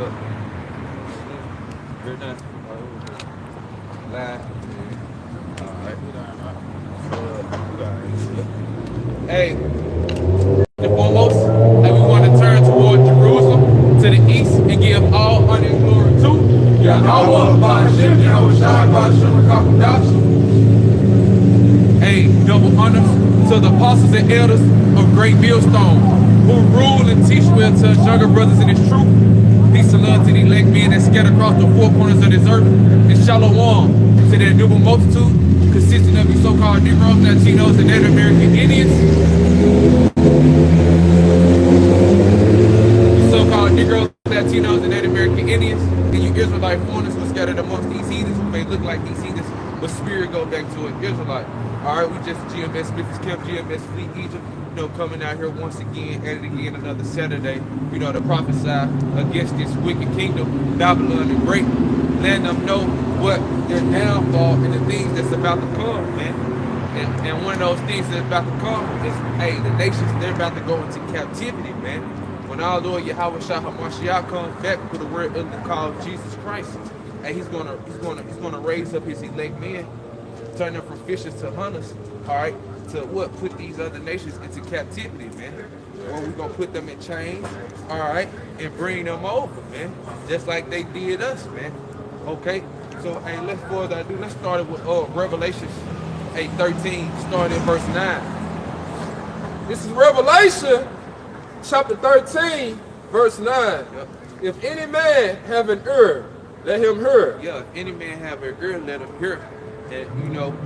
up. Very nice. Live. Alright. Hey, the foremost, and we want to turn toward Jerusalem to the east and give all honor and glory to Yahweh, Ba'ashem, Yahweh Shai, Ba'ashem, Kakadash. Hey, double honors to the apostles and elders of Great Millstone, who rule and teach well to us younger brothers in His truth. Peace and love to the elect men that scatter across the four corners of this earth. And shalom to that noble multitude consisting of these so-called Negroes, Latinos, and Native American Indians. The so-called Negroes, Latinos, and Native American Indians, and you Israelite foreigners who are scattered amongst these heathens who may look like these heathens, but spirit go back to an Israelite. Alright, we just GMS MEMPHIS Camp, GMS Fleet Egypt, coming out here once again, at it again another Saturday, to prophesy against this wicked kingdom, Babylon the Great, letting them know what their downfall and the things that's about to come, man. And one of those things that's about to come is, hey, the nations, they're about to go into captivity, man. When our Lord Yahweh Shah HaMashiach comes back with the word called Jesus Christ, and he's gonna raise up his elect men, turn them from fishers to hunters, all right, to what? Put these other nations into captivity, man. Or we're going to put them in chains, all right, and bring them over, man, just like they did us, man. Okay, so, hey, let's further ado, let's start with Revelation 13, starting in verse 9. This is Revelation chapter 13, verse 9. Yep. If any man have an ear, let him hear. Yeah, if any man have an ear, let him hear. And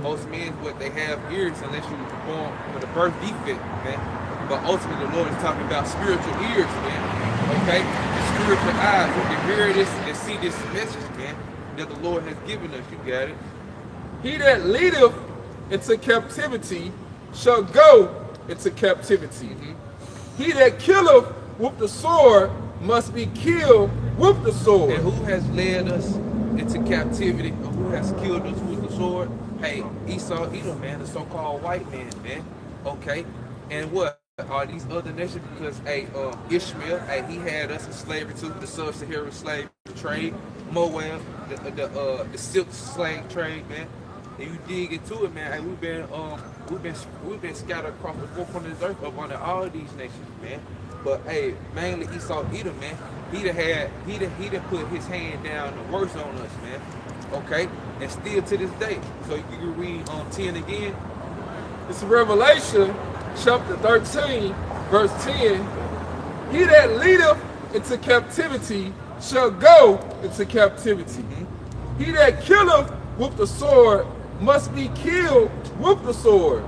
most men, they have ears unless you were born with a birth defect, man. But ultimately, the Lord is talking about spiritual ears, man. Okay? Spiritual eyes. You can hear this and see this message, man, that the Lord has given us. You got it? He that leadeth into captivity shall go into captivity. He that killeth with the sword must be killed with the sword. And who has led us into captivity, or who has killed us with the sword? Hey, Esau, Edom, man, the so-called white man, man. Okay, and what are these other nations? Because Ishmael, he had us in slavery too, the sub-Saharan slave trade, Moab, the silk slave trade, man. And you dig into it, man. We've been scattered across the four corners of the earth up under all these nations, man. But hey, mainly Esau, Edom, man. He done put his hand down the worst on us, man. Okay, and still to this day. So you can read 10 again. It's Revelation chapter 13, verse 10. He that leadeth into captivity shall go into captivity. He that killeth with the sword must be killed with the sword.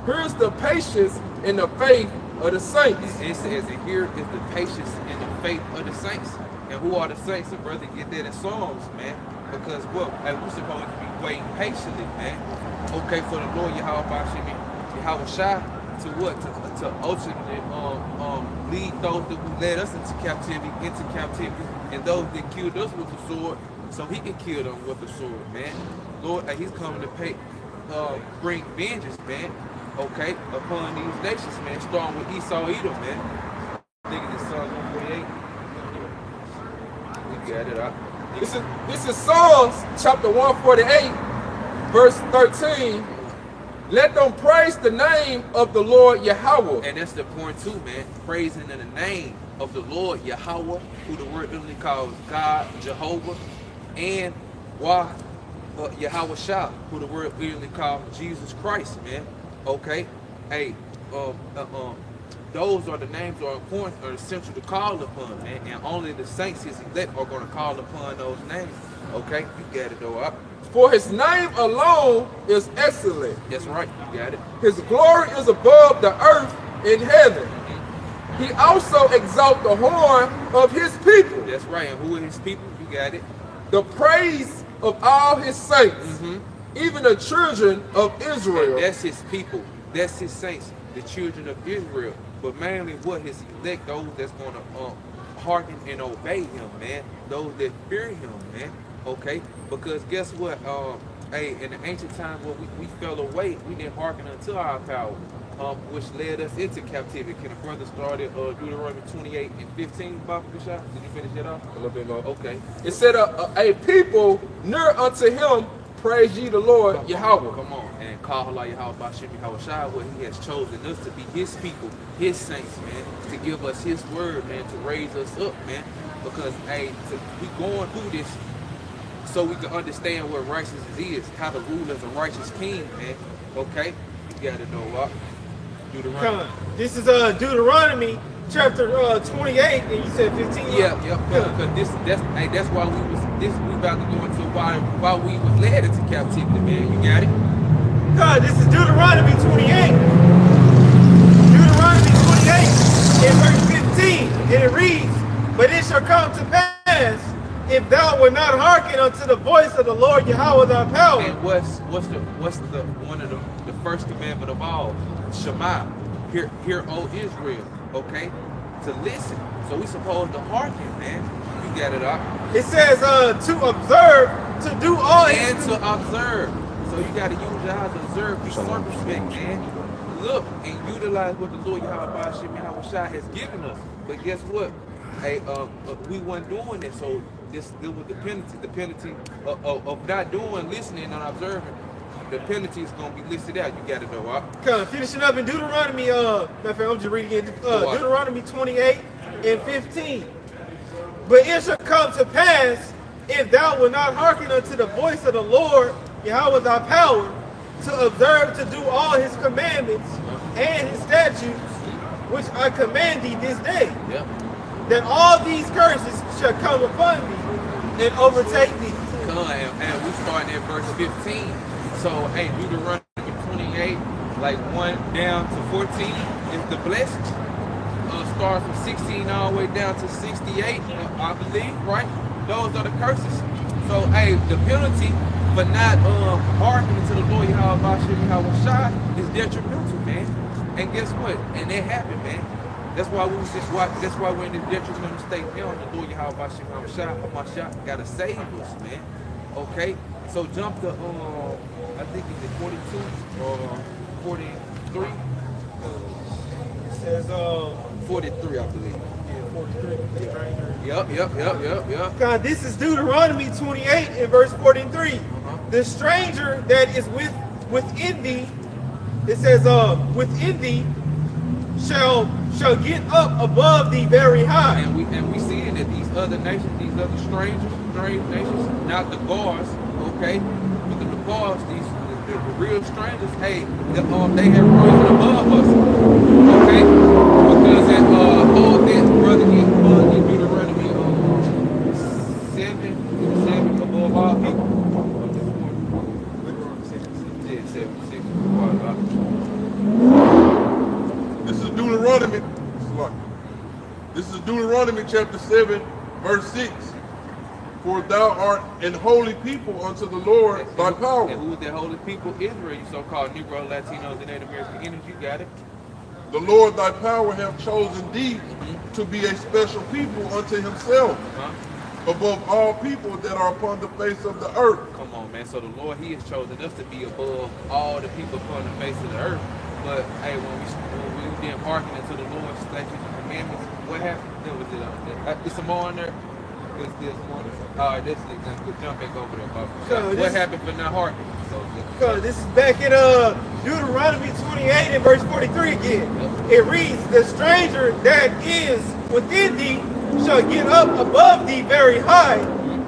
Here's the patience and the faith of the saints. It says that here is the patience and the faith of the saints. And who are the saints? And brother, get that in Psalms, man. Because what? We're supposed to be waiting patiently, man. Okay, for the Lord Yahweh Shai to what? To ultimately lead those that who led us into captivity, and those that killed us with the sword, so he can kill them with the sword, man. Lord, he's coming to bring vengeance, man. Okay, upon these nations, man. Starting with Esau, Edom, man. Look at this Psalms 148. We got it out. This is Psalms chapter 148, verse 13. Let them praise the name of the Lord Yahweh. And that's the point too, man. Praising in the name of the Lord Yahweh, who the word literally calls God, Jehovah, and Yahweh Shah, who the word literally calls Jesus Christ, man. Okay, hey, those are the names that are important or essential to call upon, man. And only the saints, his elect, are going to call upon those names. Okay, you got it though. For his name alone is excellent. That's right, you got it. His glory is above the earth in heaven. He also exalts the horn of his people. That's right, and who are his people? You got it. The praise of all his saints, even the children of Israel. And that's his people. That's his saints, the children of Israel. But mainly what? His elect, those that's going to hearken and obey him, man. Those that fear him, man. Okay? Because guess what? In the ancient times when we fell away, we didn't hearken unto our power. which led us into captivity. Can a brother start at Deuteronomy 28 and 15, Baba Bishop? Did you finish it off? A little bit more. Okay. It said, a people near unto him, praise ye the Lord, Yahweh. Come on. And call Allah Yahweh Bashim Yahweh Shai, where he has chosen us to be his people, his saints, man, to give us his word, man, to raise us up, man. Because, hey, we going through this so we can understand what righteousness is, how to rule as a righteous king, man. Okay? You gotta know what. Deuteronomy. This is Deuteronomy chapter 28, and you said 15. Yeah, because that's why we about to go into why we was led into captivity, man. You got it? This is Deuteronomy 28. Deuteronomy 28 in verse 15, and it reads, "But it shall come to pass, if thou wilt not hearken unto the voice of the Lord Yahweh thy power." And what's the one of the first commandment of all? Shema. Hear, O Israel, okay? To listen. So we supposed to hearken, man. You got it up. It says to observe, to do all and to observe. So you gotta use your eyes to observe, be circumspect, man. Look and utilize what the Lord Yahweh Shai has given us. But guess what? Hey, we weren't doing it, so this was the penalty. The penalty of not doing, listening, and observing. The penalty is going to be listed out. You got to know, right? Finishing up in Deuteronomy, I'm just reading it, Deuteronomy 28 and 15. "But it shall come to pass, if thou wilt not hearken unto the voice of the Lord, Yahweh thy power, to observe to do all his commandments and his statutes, which I command thee this day, that all these curses shall come upon thee and overtake thee." And we starting at verse 15. So, hey, Deuteronomy 28, like 1 down to 14 is the blessings. Start from 16 all the way down to 68, I believe, right? Those are the curses. So, hey, the penalty for not hearkening to the Lord Yahweh Shai is detrimental, man. And guess what? And that happened, man. That's why we're in this detrimental state now. The Lord Yahweh Shai gotta save us, man. Okay? So jump to I think it's 42 or 43. It says 43, I believe. Yeah, 43. Yep. God, this is Deuteronomy 28 and verse 43. "The stranger that is within thee," it says, "within thee shall get up above thee very high." And we see that these other nations, these other strange nations, not the guards, okay? Because the guards, the real strangers, hey, they have risen above us, okay? Because at all that brother in Deuteronomy 7 above all people. Yeah, 7, 6. This is Deuteronomy. This is Deuteronomy chapter 7, verse 6. "For thou art an holy people unto the Lord thy power." And who is that holy people? Israel, you so-called Negro, Latinos, and Native American Indians. You got it. "The Lord thy power hath chosen thee to be a special people unto himself, above all people that are upon the face of the earth." Come on, man. So the Lord, he has chosen us to be above all the people upon the face of the earth. But hey, when we didn't hearken to the Lord's statutes and commandments, what happened? There was it's some more on there. There's more. All right, let's jump back over there, Bob. So what happened for not hearkening? So this is back in Deuteronomy 28 and verse 43 again. It reads, "The stranger that is within thee shall get up above thee very high,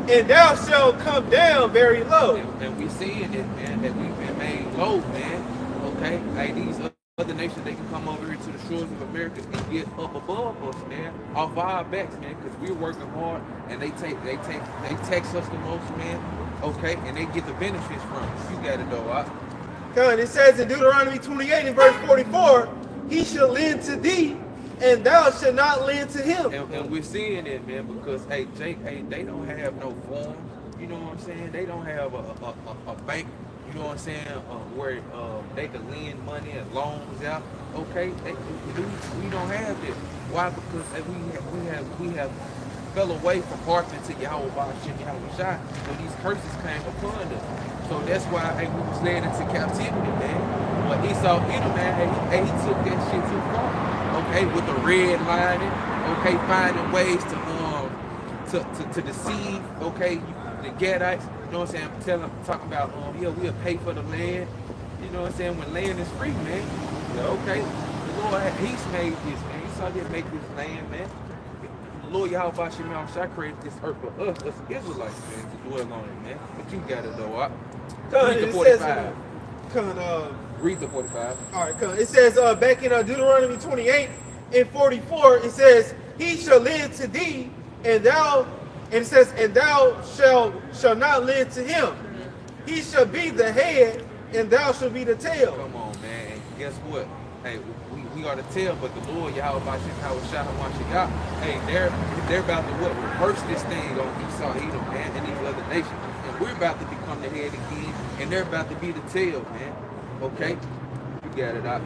and thou shalt come down very low." And we seeing it, man, that we've been made low, man. Okay, like these other nations, they can come over here to the shores of America and get up above us, man, off our backs, man, because we're working hard, and they tax us the most, man. Okay, and they get the benefits from it. You got to know, right? God, it says in Deuteronomy 28 and verse 44, "He shall lend to thee, and thou shalt not lend to him." And we're seeing it, man, because hey, Jake, hey, they don't have no forms. You know what I'm saying? They don't have a bank. You know what I'm saying? Where they can lend money and loans out. Okay, we don't have this. Why? Because we have fell away from hearkening to Yahweh Shai when these curses came upon us. So that's why hey, we was led into captivity, man. But Esau, man, hey, he took that shit too far. Okay, with the red lining, okay, finding ways to deceive, okay, the Gadites, you know what I'm saying, talking about, yeah, we'll pay for the land, you know what I'm saying, when land is free, man. Yeah, okay, the Lord, he's made this, man. Esau didn't make this land, man. The Lord Yahweh Shai created this earth for us Israelites, man, to dwell on it, man. But you gotta know, read the 45. Read the 45. All right, it says back in Deuteronomy 28 and 44, it says, he shall lend to thee, and it says, and thou shall not lend to him. He shall be the head, and thou shalt be the tail. Come on, man. And guess what? Hey, we are the tail, but the Lord Yahweh Shai, hey, they're about to what? Reverse this thing on Esau, Edom, man, and these other nations. And we're about to become the head again, and they're about to be the tail, man. Okay? You got it out.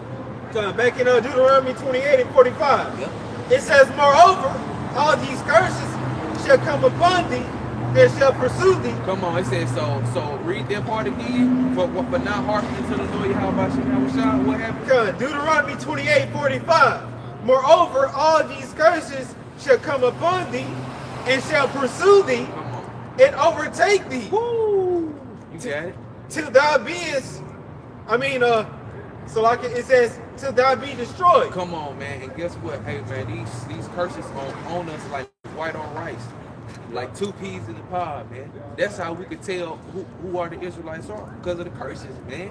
Back in Deuteronomy 28 and 45, yep. It says, moreover, all these curses shall come upon thee, and shall pursue thee. Come on, it says, so read that part again, for not hearkening to the Lord Yahweh, what happened? Deuteronomy 28:45. Moreover, all these curses shall come upon thee, and shall pursue thee, and overtake thee. Woo! You got it? Till thou beest, it says, till thou be destroyed. Come on, man, and guess what? Hey, man, these curses on us like white on rice. Like 2 peas in the pod, man. That's how we could tell who are the Israelites are, because of the curses, man.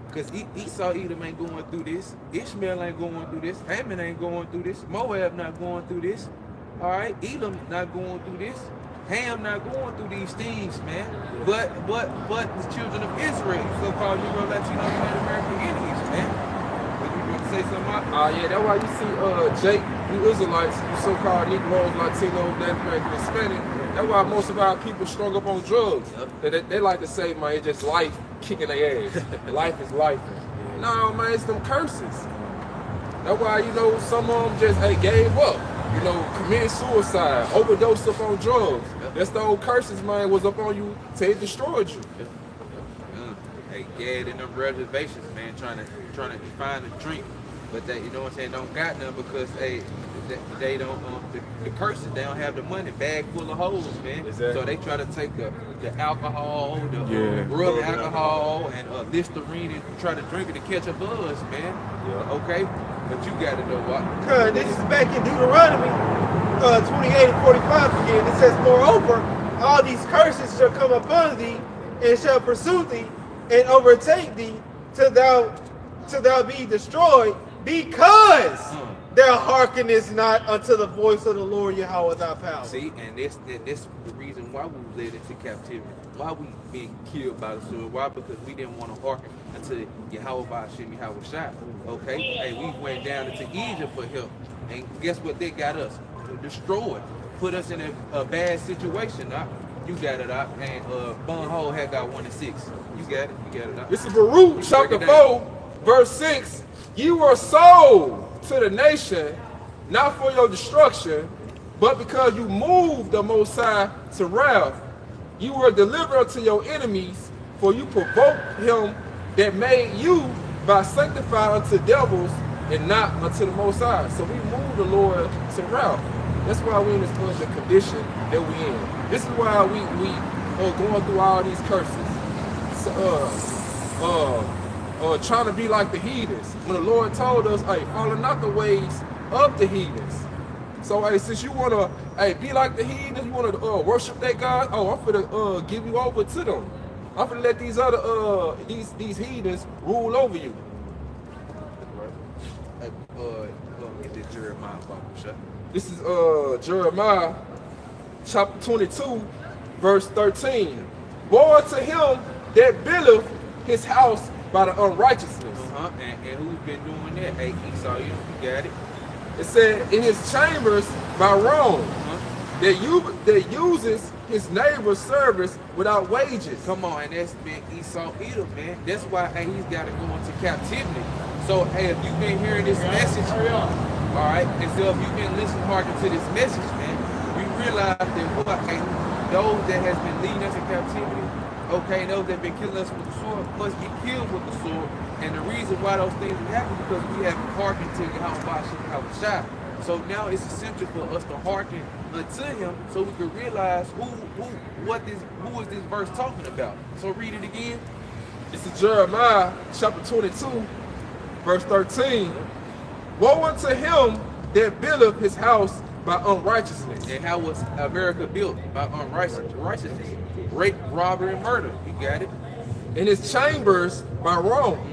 Because Esau Edom ain't going through this. Ishmael ain't going through this. Haman ain't going through this. Moab not going through this. All right, Edom not going through this. Ham not going through these things, man. But the children of Israel, so-called Negro, Latino, and American enemies, man. Say something about? Yeah, that's why you see Jake, you Israelites, you so-called Negroes, Latinos, Native American, Hispanic. That's why most of our people strung up on drugs. Yep. They like to say, man, it's just life kicking their ass. Life is life. No, man, it's them curses. That's why, some of them just, gave up. Committed suicide, overdosed up on drugs. Yep. That's the old curses, man, was up on you till it destroyed you. Yep. Hey, Gad in them reservations, man, trying to find a drink, but they, don't got none because they don't the curses, they don't have the money, bag full of holes, man. Exactly. So they try to take the alcohol, the rubbing alcohol, and Listerine and try to drink it to catch a buzz, man. Yeah. Okay, but you got to know what. This is back in Deuteronomy 28 and 45 again. It says, moreover, all these curses shall come upon thee, and shall pursue thee, and overtake thee, till thou be destroyed, because thou hearkenest not unto the voice of the Lord Yahweh thy power. See, and this the reason why we were led into captivity, why we being killed by the sword. Why? Because we didn't want to hearken unto Yahweh Yahweh Shai. Okay, hey, we went down into Egypt for help, and guess what? They got us destroyed, put us in a bad situation. You got it out, and Bun Hole had got 1 and 6. You got it out. This is Baruch chapter 4, verse 6. You were sold to the nation, not for your destruction, but because you moved the Most High to wrath. You were delivered unto your enemies, for you provoked him that made you by sanctifying unto devils and not unto the Most High. So we moved the Lord to wrath. That's why we're in this condition that we're in. This is why we are going through all these curses. Trying to be like the heathens. When the Lord told us, hey, follow not the ways of the heathens. So, hey, since you want to, be like the heathens, you want to worship that God, I'm going to give you over to them. I'm going to let these other, these heathens rule over you. Get this Jeremiah Bible shut. This is Jeremiah chapter 22, verse 13. Woe to him that buildeth his house by the unrighteousness. And who's been doing that? Hey, Esau, you got it. It said, in his chambers by wrong, that uses his neighbor's service without wages. Come on, and that's been Esau Edom, man. That's why he's got to go into captivity. So, hey, if you've been hearing this message, all right, and so if you've been listening hard to this message, man, we realize that what, those that has been leading us in captivity, okay, those that have been killing us with the sword must be killed with the sword. And the reason why those things happen because we haven't hearkened to Yahweh. So now it's essential for us to hearken unto him so we can realize who is this verse talking about. So read it again. This is Jeremiah chapter 22, verse 13. Woe unto him that buildeth his house by unrighteousness. And how was America built? By unrighteousness. Rape, robbery, and murder. You got it? In his chambers by wrong.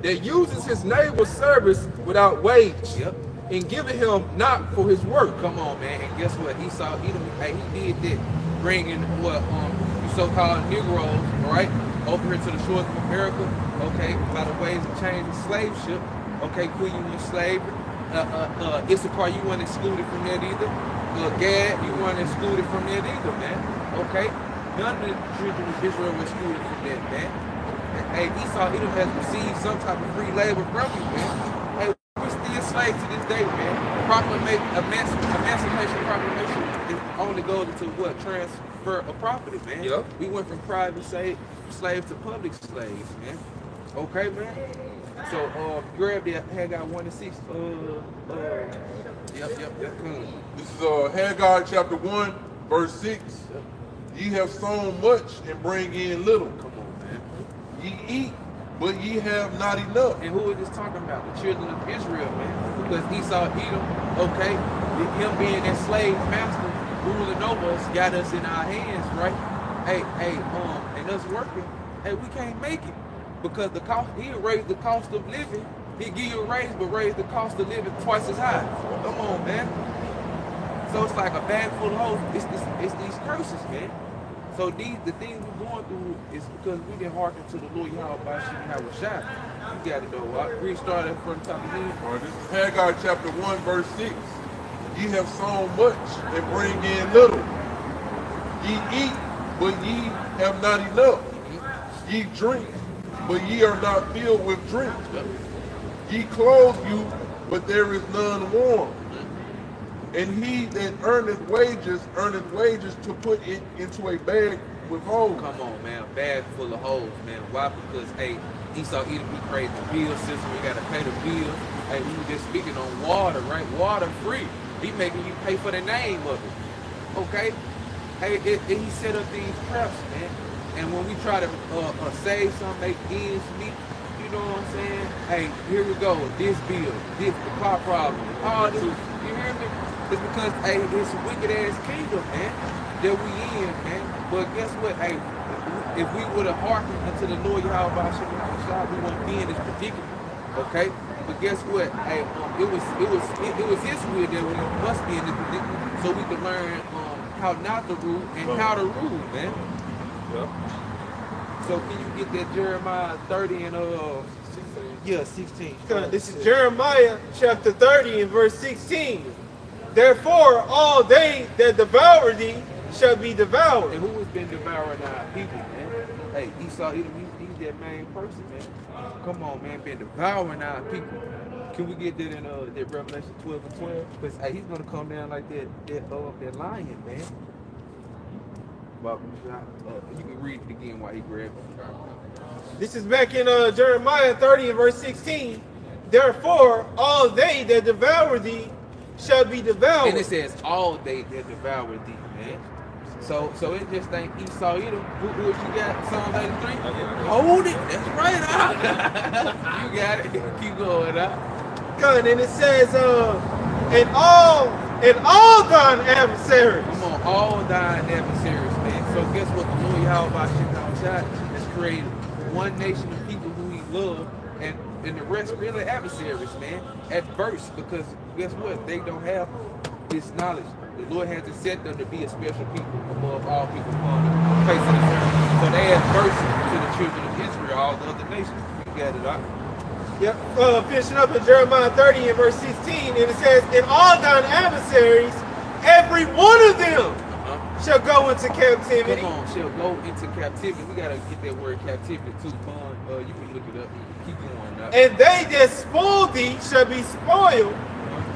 That uses his neighbor's service without wage. Yep. And giving him not for his work. Come on, man. And guess what? Esau, he did that. Bringing what you so-called Negroes, right, over here to the shores of America, okay, by the ways of change and slave ship, okay, Queen Union slavery. Issachar, you weren't excluded from that either. Gad, you weren't excluded from that either, man. Okay? None of the children of Israel were excluded from that, man. Hey, Esau, Edom has received some type of free labor from you, man. Hey, we're still slaves to this day, man. Emancipation proclamation it only goes into what? Transfer of property, man. Yep. We went from private slaves to public slaves, man. Okay, man. So grab that Haggai 1:6. Yep. This is Haggai chapter 1, verse 6. Yep. Ye have sown much and bring in little. Come on, man. Ye eat, but ye have not enough. And who is this talking about? The children of Israel, man. Because Esau, Edom, okay, him being that slave master, ruling over us, got us in our hands, right? And us working, we can't make it. Because the cost, he'll raise the cost of living. He'll give you a raise, but raise the cost of living twice as high. Come on, man. So it's like a bag full of holes. It's these curses, man. So the things we're going through is because we didn't hearken to the Lord Yahweh Shai. You got it though. I'll restart it from the top again. All right, this is Haggai chapter 1, verse 6. Ye have sown much and bring in little. Ye eat, but ye have not enough. Ye drink, but ye are not filled with drink. Ye clothe you, but there is none warm. And he that earneth wages to put it into a bag with holes. Come on, man. A bag full of holes, man. Why? Because, Esau Edom, we created the bill system. We got to pay the bill. We were just speaking on water, right? Water free. He making you pay for the name of it. Okay? He set up these traps, man. And when we try to save some, make ends meet, you know what I'm saying? Here we go. This bill, this, the car problem, all this. You hear me? It's because, it's a wicked ass kingdom, man, that we in, man. But guess what? If we would have hearkened unto the Lord Yahweh, we wouldn't be in this predicament. Okay? But guess what? It was his will that we must be in this predicament so we could learn how not to rule and how to rule, man. Yep. So can you get that Jeremiah 30 and 16? This is Jeremiah chapter 30 and verse 16. Therefore, all they that devour thee shall be devoured. And who has been devouring our people, man? Esau, he's that main person, man. Come on, man, been devouring our people. Can we get that in that Revelation 12 and 12? Because he's gonna come down like that lion, man. But you can read it again while he grabs it. This is back in Jeremiah 30 and verse 16. Therefore, all they that devour thee shall be devoured. And it says all they that devour thee, man. So it just ain't Esau Edom. What you got? Psalm 83? Hold it. That's right. You got it. Keep going out. And it says, and all thine adversaries. Come on, all thine adversaries, man. So guess what? The Lord Yahweh has created one nation of people who he loved, and the rest really adversaries, man. Adverse, because guess what? They don't have this knowledge. The Lord has set them to be a special people above all people upon the face of the earth. So they adverse to the children of Israel, all the other nations. You got it, right? Yep. Finishing up in Jeremiah 30 and verse 16, and it says, and all thine adversaries, every one of them shall go into captivity. Come on, shall go into captivity. We gotta get that word captivity too, Bond. You can look it up. Keep going now. And they that spoil thee shall be spoiled,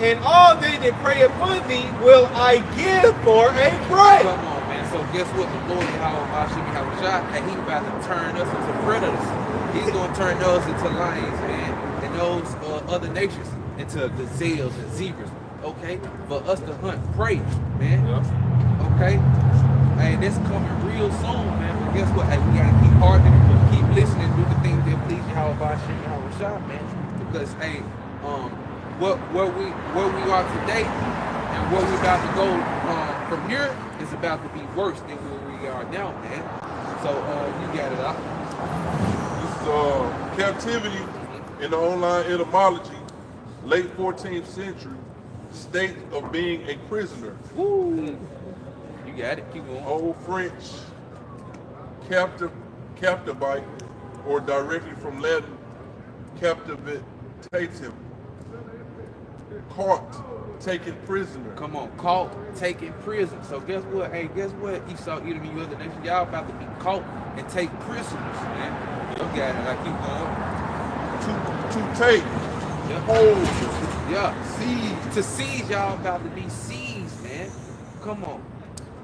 and all they that pray upon thee will I give for a price. Come on, man. So guess what? The Lord Yahweh, and He about to turn us into predators. He's going to turn us into lions, man, and those other nations into gazelles and zebras. Okay, for us to hunt prey, man. Yeah. Okay, hey, that's coming real soon, man. But guess what? Hey, we gotta keep hardening, keep listening, do the things that please Yahweh, man. Because hey, where we are today and where we about to go from here is about to be worse than where we are now, man. So you got it out. This captivity in the online etymology, late 14th century, state of being a prisoner. Woo. You got it. Keep going. Old French, captivate, or directly from Latin, captivitatem. Caught, taken prisoner. Come on, caught, taken prison. So guess what? Hey, guess what? Esau, Edom, and you other nations, y'all about to be caught and take prisoners, man. You got it. I keep going. To take. Yep. Hold. Yeah, siege. To siege, y'all about to be seized, man. Come on.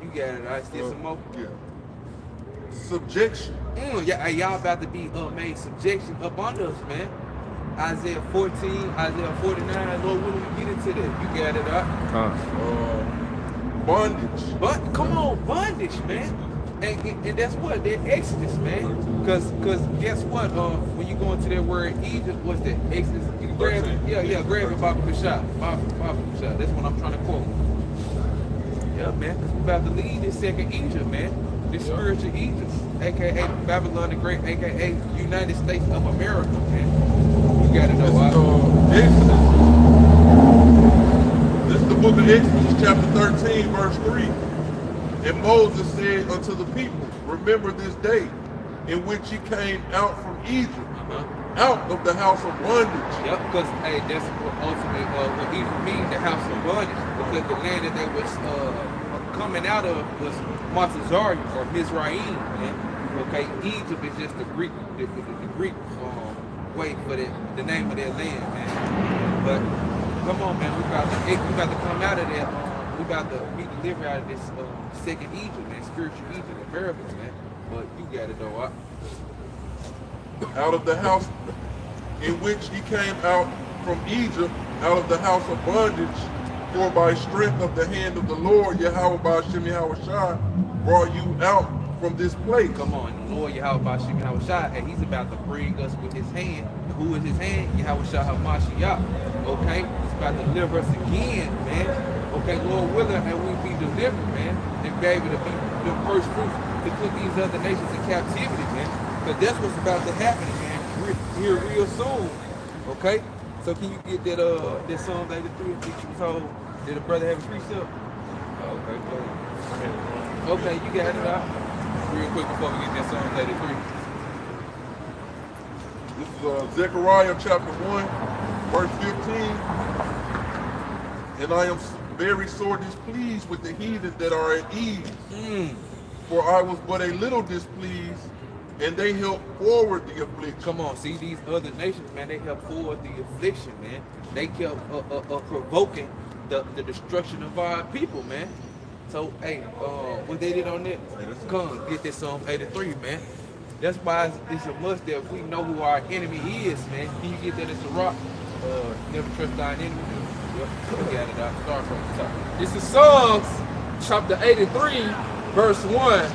You got it. I see some more. Yeah. Subjection. Yeah, y'all about to be made subjection up under us, man. Isaiah 14, Isaiah 49, Lord, when we get into that, you got it up. Bondage. But come on, bondage, man. And that's what the Exodus, man. Cause guess what? When you go into that word Egypt, what's that? Exodus. You grab it. Yeah, grab it, Baba Bashar. That's what I'm trying to quote. Yeah, man. Cause we're about to leave this second Egypt, man. This spiritual Egypt, aka Babylon the Great, aka United States of America, man. You gotta know why. Exodus. This is the book of Exodus, chapter 13, verse 3. And Moses said unto the people, remember this day in which ye came out from Egypt, out of the house of bondage. Yep, because hey, that's what ultimately what Egypt means, the house of bondage. Because the land that they was coming out of was Montezari or Mizraim, man. Okay, Egypt is just the Greek way for the name of their land, man. But come on, man, we about to come out of there. We about to be delivered out of this second Egypt, man, spiritual Egypt, America, man. But you got it though, out of the house in which he came out from Egypt, out of the house of bondage, for by strength of the hand of the Lord, Yahweh Ba'ashem Yahweh Shai, brought you out from this place. Come on, the Lord Yahweh Ba'ashem Yahweh Shai, and he's about to bring us with his hand. Who is his hand? Yahweh Shai HaMashiach. Okay? He's about to deliver us again, man. Okay, Lord willing, and we be delivered, man, and be able to be the first fruits to put these other nations in captivity, man. Because that's what's about to happen, man. We're here real soon. Okay? So can you get that Psalm 83 that you told? Did a brother have a precept? Okay, go ahead. Okay, you got it out. Real quick before we get that Psalm 83. This is Zechariah chapter 1, verse 15. And I am very sore displeased with the heathen that are at ease. For I was but a little displeased, and they helped forward the affliction. Come on, see these other nations, man, they helped forward the affliction, man. They kept provoking the destruction of our people, man. So, hey, what they did on that, come get this Psalm 83, man. That's why it's a must that if we know who our enemy is, man. Can you get that as a rock? Never trust thine enemy. Yep, you got it out. Start from the top. This is Psalms chapter 83, verse 1.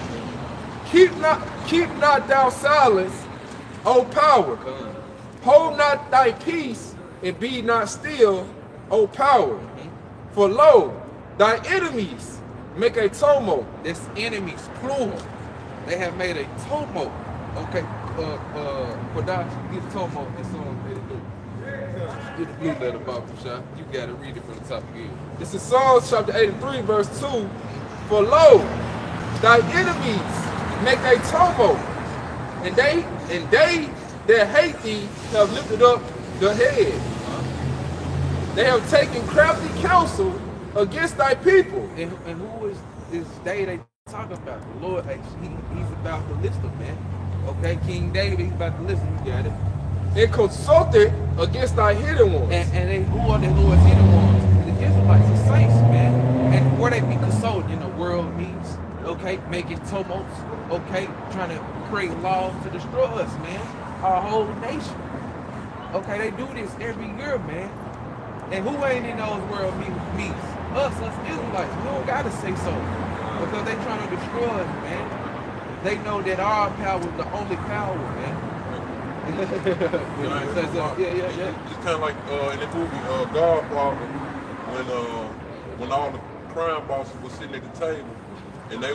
Keep not thou silence, O power. Hold not thy peace, and be not still, O power. For lo, thy enemies make a tumult. That's enemies, plural. They have made a tumult. Okay, Kodash, get tumult in Psalm 83. Get the blue letter, Bob Shah. You gotta read it from the top again. This is Psalms chapter 83, verse 2. For lo, thy enemies make a tumult, and they that hate thee have lifted up the head. They have taken crafty counsel against thy people. And who is this they talking about? The Lord, he's about to list them, man. Okay, King David, he's about to list them. You got it. And consulted against thy hidden ones. And who are the Lord's hidden ones? Israelites, the saints, man. And where they be consulting in the world meets, okay, making tumults, okay, trying to create laws to destroy us, man. Our whole nation. Okay, they do this every year, man. And who ain't in those world meets? Us Israelites. We don't gotta say so. Because they trying to destroy us, man. They know that our power is the only power, man. It's kind of like in the movie Godfather, when all the crime bosses were sitting at the table, and they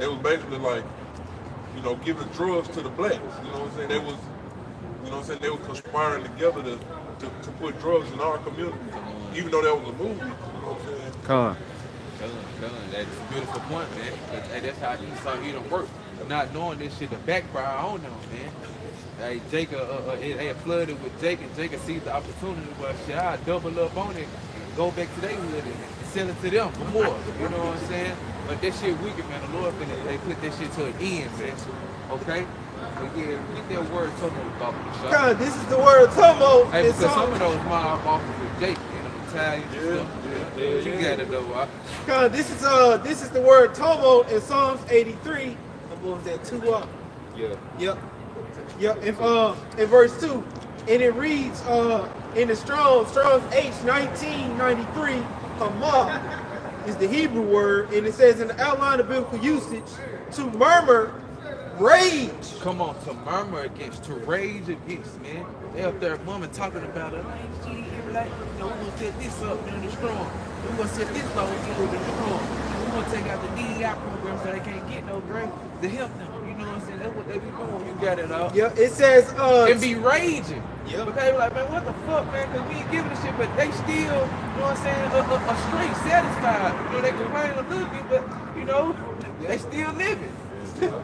was basically like, you know, giving drugs to the blacks. You know what I'm saying? They was, you know what I'm saying? They were conspiring together to put drugs in our community, even though that was a movie. You know what I'm saying? Con. That's a beautiful point, man. And that's how Esau Edom work. Not knowing this shit, the backfire on them, man. Hey, Jacob, it had flooded with Jacob. Jacob seized the opportunity, but shit, I double up on it, go back to their hood and sell it to them for more. You know what I'm saying? But that shit wicked, man. The Lord they put that shit to an end, man. Okay? But yeah, get that word tumult about the shop. Con, this is the word tumult. Hey, because some of those mob bosses with Jake, you know, Italian stuff. You got it though, right? Con, this is the word tumult in Psalms 83. What was that? 2 up. Yeah. Yep. In verse 2, and it reads in the Strong's H1993, Hamah is the Hebrew word, and it says in the outline of biblical usage, to murmur, rage. Come on, to murmur against, to rage against, man. They up there, mama talking about it. Like, you know, we gonna set this up, man, the strong. We gonna set this law, you know, the strong. We gonna take out the DEI program so they can't get no grant to help them. You know what I'm saying? That's what they be doing. You got it all. Yeah, it says And be raging. Yeah. But they be like, man, what the fuck, man? Because we ain't giving a shit, but they still, you know what I'm saying, a straight satisfied. You know, they complain a little bit, but, you know, they still living.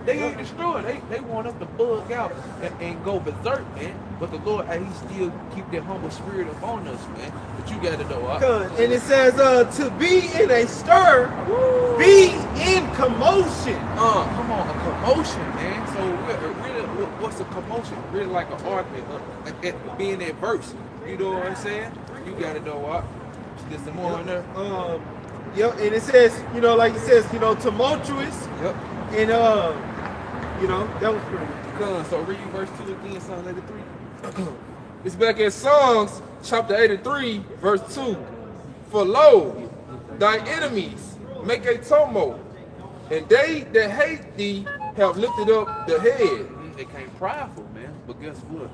They ain't destroyed. They want us to bug out and go berserk, man. But the Lord, he still keep that humble spirit upon us, man. But you got to know. And it says to be in a stir, be in commotion. Come on, a commotion, man. So really, what's a commotion? Really like an argument, like being adverse. You know what I'm saying? You got to know what. Get some more in there. Yep, and it says, you know, like it says, you know, tumultuous. Yep. And you know, that was pretty good. So read verse 2 again, Psalm 83. It's back in Psalms chapter 83, verse 2. For lo, thy enemies make a tumult, and they that hate thee have lifted up the head. They came prideful, man. But guess what?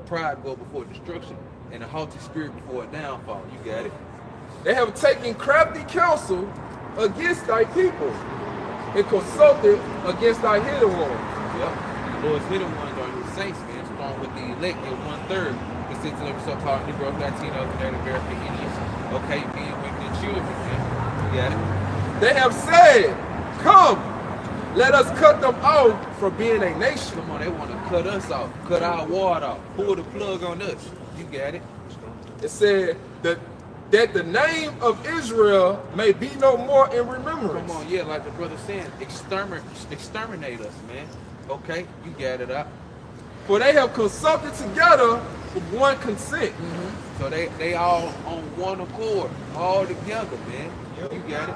Pride go before destruction, and a haughty spirit before a downfall. You got it. They have taken crafty counsel against thy people, and consulted against thy hidden ones. Yep. The Lord's hidden ones are his saints, man. Strong with the elect, they're 1/3. Consists of so-called Negro, Latinos, and Native American Indians. Okay, being women and children, man. You got it. They have said, come, let us cut them off from being a nation. Come on, they want to cut us off, cut our water off, pull the plug on us. You got it. It said that the name of Israel may be no more in remembrance. Come on, yeah, like the brother said, exterminate us, man. Okay, you got it up. For they have consulted together with one consent. So they all on one accord, all together, man. You got it.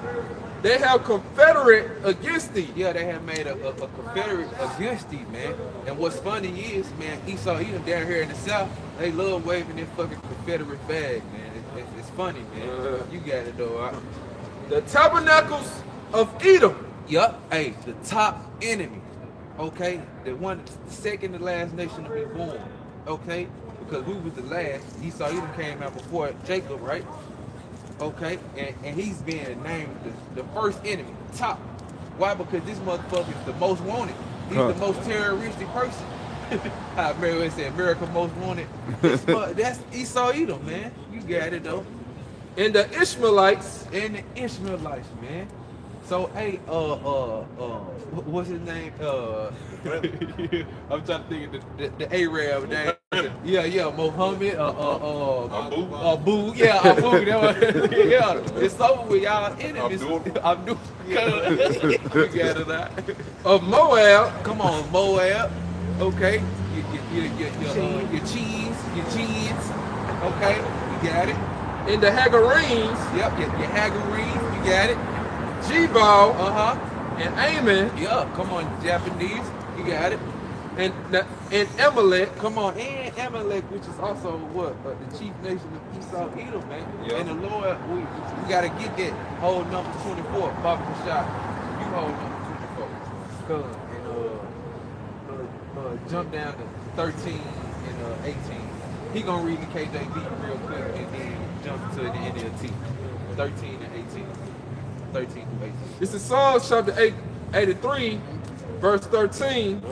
They have confederate against thee. Yeah, they have made a confederate against thee, man. And what's funny is, man, Esau Edom down here in the South, they love waving their fucking Confederate flag, man. It's funny, man. You got it, though. The tabernacles of Edom. Yup. Hey, the top enemy. Okay? The second to last nation to be born. Okay? Because we was the last. Esau Edom came out before Jacob, right? Okay? And he's being named the first enemy. Top. Why? Because this motherfucker is the most wanted. He's the most terroristic person. How America said, America most wanted. That's Esau Edom, man. You got it, though. And the Ishmaelites. And the Ishmaelites, man. So, hey, what's his name? I'm trying to think of the Arab name. Yeah, Mohammed, Abu. Yeah, Abu. Yeah, it's over with y'all enemies. Abdul. You got it out. Of Moab. Come on, Moab. Okay. Your cheese, your jeans. Okay, you got it. and the Hagarenes, Yep, your Hagarenes, you got it. Jebal, Uh-huh. and Ammon, Yeah, come on, Japanese, you got it. and Amalek. Come on, and Amalek, which is also what? The chief nation of Esau, Edom, man. Yeah. And the Lord, we got to get that whole number 24, Baba Shot. You hold number 24. Come and jump down to 13 and 18. He gonna read the KJV real quick and then jump to the NLT. 13 and 18. 13 to 18. This is Psalms chapter 83, verse 13.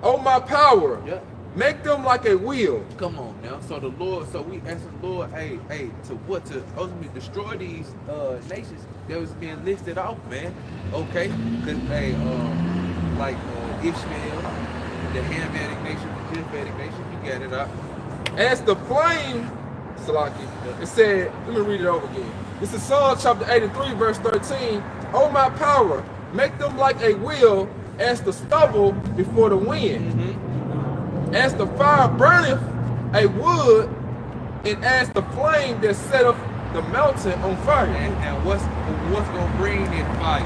Oh my power, Yep. make them like a wheel. Come on now. So the Lord, so we ask the Lord, hey, to ultimately destroy these nations that was being listed off, man. Okay? Cause like Ishmael, the Hamitic nation, the Japhetic nation, you got it up. As the flame, Salaki, it said, let me read it over again. This is Psalm chapter 83, verse 13. Oh my power, make them like a wheel, as the stubble before the wind. As the fire burneth a wood, and as the flame that set up the mountain on fire. And what's gonna bring that fire?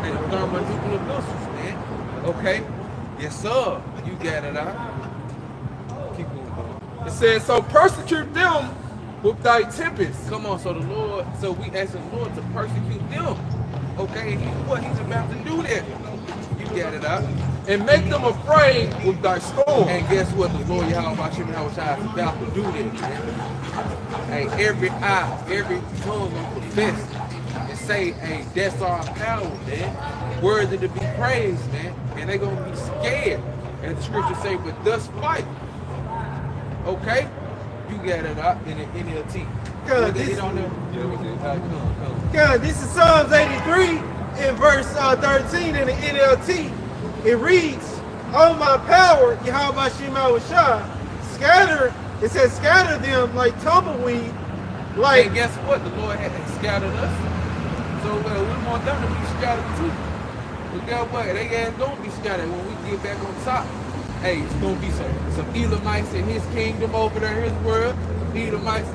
And the thermonuclear missiles, man. Okay? Yes, sir. You got it out. Keep going. It says, so persecute them with thy tempest. Come on, so the Lord, so we ask the Lord to persecute them. Okay, and he's about to do that. You got it out. And make them afraid with thy storm. And guess what? The Lord Yahweh Hashem is about to do that, man. Hey, every eye, every tongue will confess and say, hey, that's our power, man. Worthy to be praised, man. And they're gonna be scared. And the scripture say, but thus fight. Okay? You got it out in the NLT. God, They this, don't know. Yeah, we did. Come. God, this is Psalms 83 in verse 13 in the NLT. It reads, "Oh my power, Yahweh Shema Shah, scatter." It says, "Scatter them like tumbleweed." Like, And guess what? The Lord had scattered us. So we want them to be scattered too. But guess what? They ain't gonna be scattered when we get back on top. Hey, it's gonna be some Elamites in his kingdom over there, his world. Edomites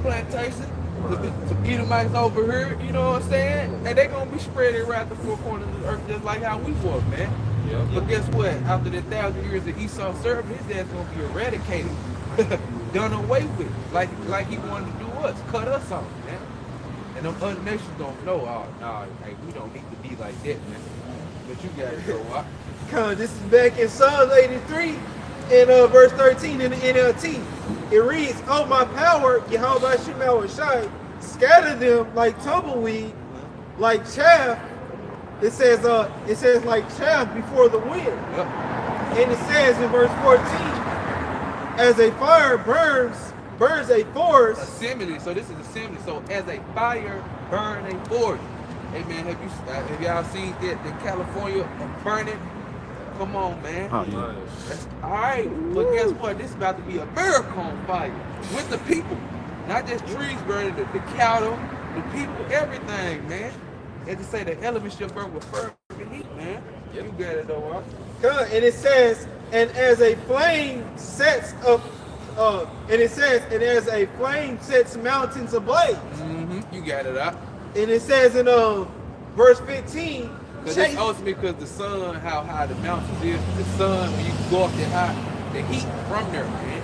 plantation. Some Edomites over here, you know what I'm saying? And they gonna be spread around the four corners of the earth just like how we were, man. Yeah. But guess what? After the 1,000 years of Esau serving, his ass gonna be eradicated. Done away with. Like he wanted to do us, cut us off, man. And them other nations don't know, oh, nah, hey, we don't need to be like that, man. But you gotta go up. God, this is back in Psalms 83 in verse 13 in the NLT. It reads, "Oh my power, Yahweh Shema Shai, scatter them like tumbleweed, like chaff." It says like chaff before the wind. Yep. And it says in verse 14, "As a fire burns a forest." Assembly. So this is assembly. So as a fire burn a forest. Hey man, have y'all seen the California burning? Come on, man. That's, all right, but guess what? This is about to be a miracle on fire with the people, not just trees burning, the cattle, the people, everything, man. And to say the elements shall burn with fervent heat, man. You got it though, God, and it says, "And as a flame sets up," and it says, "And as a flame sets mountains ablaze." You got it out. And it says in verse 15, Because it's ultimately because the sun, how high the mountains is, the sun, when you go up that high, the heat from there, man.